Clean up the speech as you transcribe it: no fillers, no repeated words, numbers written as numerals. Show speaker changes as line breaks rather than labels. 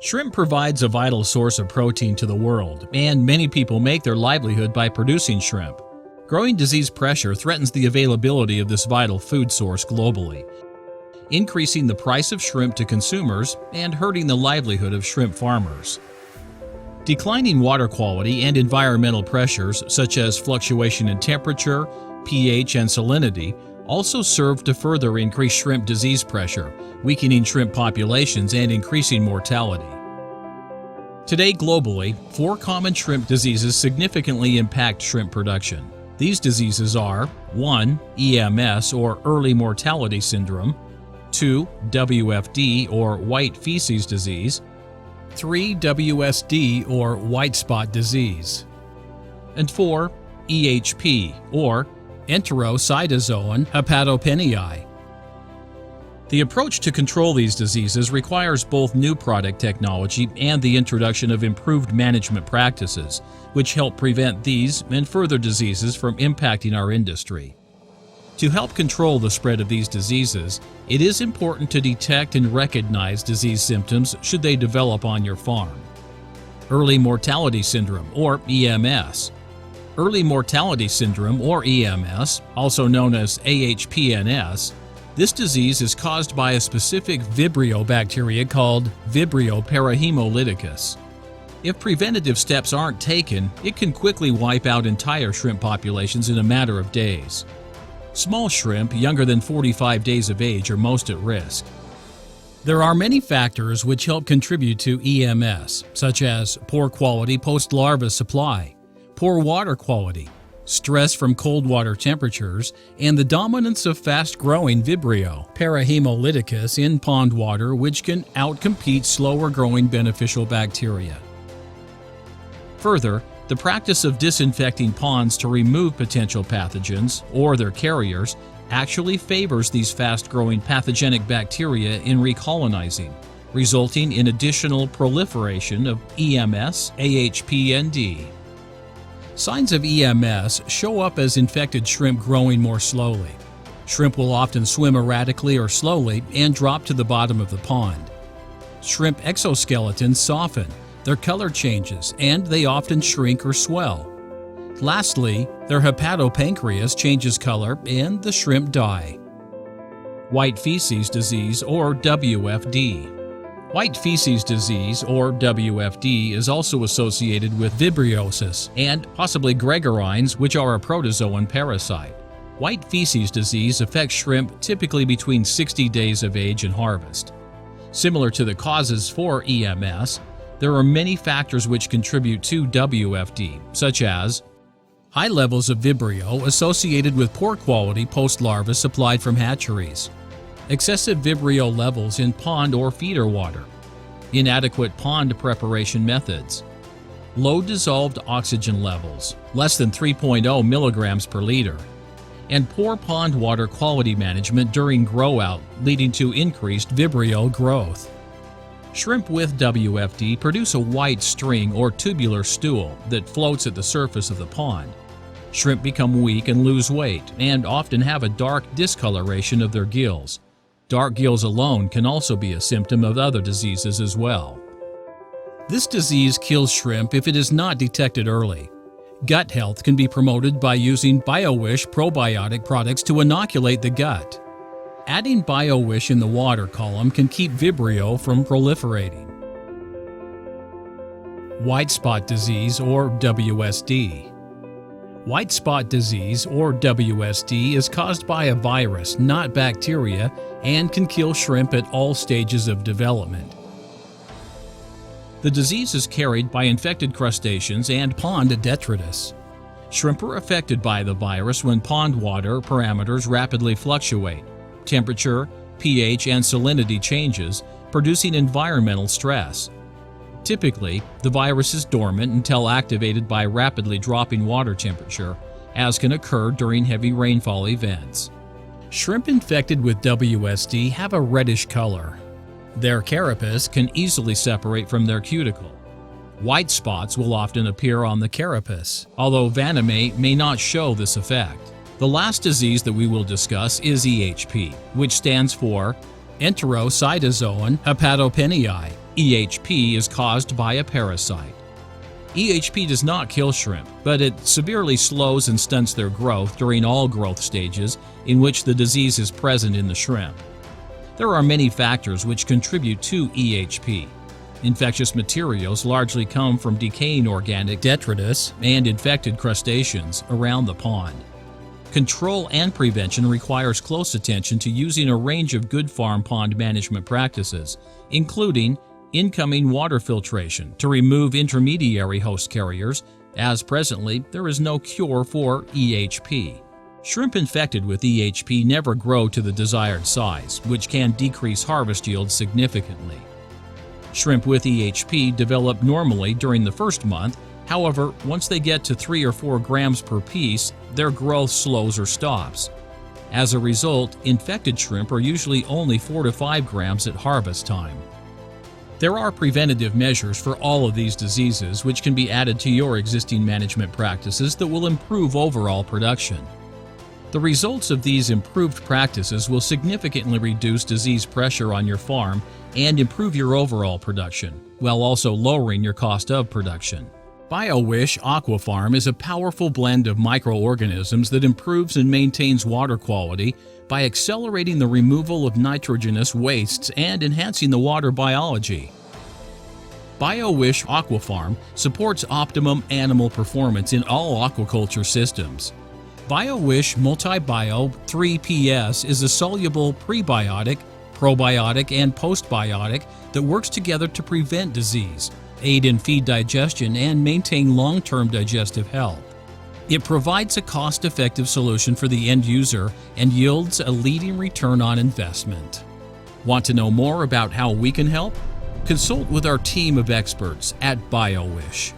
Shrimp provides a vital source of protein to the world, and many people make their livelihood by producing shrimp. Growing disease pressure threatens the availability of this vital food source globally, increasing the price of shrimp to consumers and hurting the livelihood of shrimp farmers. Declining water quality and environmental pressures such as fluctuation in temperature, pH, and salinity also serve to further increase shrimp disease pressure, weakening shrimp populations and increasing mortality. Today globally, 4 common shrimp diseases significantly impact shrimp production. These diseases are 1. EMS or early mortality syndrome, 2. WFD or white feces disease, 3. WSD or white spot disease, and 4. EHP or enterocytozoan hepatopenii. The approach to control these diseases requires both new product technology and the introduction of improved management practices, which help prevent these and further diseases from impacting our industry. To help control the spread of these diseases, it is important to detect and recognize disease symptoms should they develop on your farm. Early mortality syndrome, or EMS. Early mortality syndrome, or EMS, also known as AHPNS, this disease is caused by a specific Vibrio bacteria called Vibrio parahemolyticus. If preventative steps aren't taken, it can quickly wipe out entire shrimp populations in a matter of days. Small shrimp younger than 45 days of age are most at risk. There are many factors which help contribute to EMS, such as poor quality post-larva supply, poor water quality, stress from cold water temperatures, and the dominance of fast-growing Vibrio parahemolyticus in pond water, which can outcompete slower-growing beneficial bacteria. Further, the practice of disinfecting ponds to remove potential pathogens or their carriers actually favors these fast-growing pathogenic bacteria in recolonizing, resulting in additional proliferation of EMS, AHP, and D. Signs of EMS show up as infected shrimp growing more slowly. Shrimp will often swim erratically or slowly and drop to the bottom of the pond. Shrimp exoskeletons soften, their color changes, and they often shrink or swell. Lastly, their hepatopancreas changes color and the shrimp die. White feces disease, or WFD. White feces disease, or WFD, is also associated with vibriosis and possibly gregarines, which are a protozoan parasite. White feces disease affects shrimp typically between 60 days of age and harvest. Similar to the causes for EMS, there are many factors which contribute to WFD, such as high levels of Vibrio associated with poor quality post-larva supplied from hatcheries, excessive Vibrio levels in pond or feeder water, inadequate pond preparation methods, low dissolved oxygen levels, less than 3.0 milligrams per liter, and poor pond water quality management during grow-out, leading to increased Vibrio growth. Shrimp with WFD produce a white string or tubular stool that floats at the surface of the pond. Shrimp become weak and lose weight, and often have a dark discoloration of their gills. Dark gills alone can also be a symptom of other diseases as well. This disease kills shrimp if it is not detected early. Gut health can be promoted by using BiOWiSH probiotic products to inoculate the gut. Adding BiOWiSH in the water column can keep Vibrio from proliferating. White spot disease, or WSD. White spot disease, or WSD, is caused by a virus, not bacteria, and can kill shrimp at all stages of development. The disease is carried by infected crustaceans and pond detritus. Shrimp are affected by the virus when pond water parameters rapidly fluctuate. Temperature, pH, and salinity changes, producing environmental stress. Typically, the virus is dormant until activated by rapidly dropping water temperature, as can occur during heavy rainfall events. Shrimp infected with WSD have a reddish color. Their carapace can easily separate from their cuticle. White spots will often appear on the carapace, although Vaname may not show this effect. The last disease that we will discuss is EHP, which stands for enterocytozoan hepatopenii. EHP is caused by a parasite. EHP does not kill shrimp, but it severely slows and stunts their growth during all growth stages in which the disease is present in the shrimp. There are many factors which contribute to EHP. Infectious materials largely come from decaying organic detritus and infected crustaceans around the pond. Control and prevention requires close attention to using a range of good farm pond management practices, including incoming water filtration to remove intermediary host carriers, as presently there is no cure for EHP. Shrimp infected with EHP never grow to the desired size, which can decrease harvest yield significantly. Shrimp with EHP develop normally during the first month. However, once they get to 3 or 4 grams per piece, their growth slows or stops. As a result, infected shrimp are usually only 4 to 5 grams at harvest time. There are preventative measures for all of these diseases which can be added to your existing management practices that will improve overall production. The results of these improved practices will significantly reduce disease pressure on your farm and improve your overall production, while also lowering your cost of production. BiOWiSH AquaFarm is a powerful blend of microorganisms that improves and maintains water quality by accelerating the removal of nitrogenous wastes and enhancing the water biology. BiOWiSH AquaFarm supports optimum animal performance in all aquaculture systems. BiOWiSH MultiBiO 3PS is a soluble prebiotic, probiotic, and postbiotic that works together to prevent disease, aid in feed digestion, and maintain long-term digestive health. It provides a cost-effective solution for the end user and yields a leading return on investment. Want to know more about how we can help? Consult with our team of experts at BiOWiSH.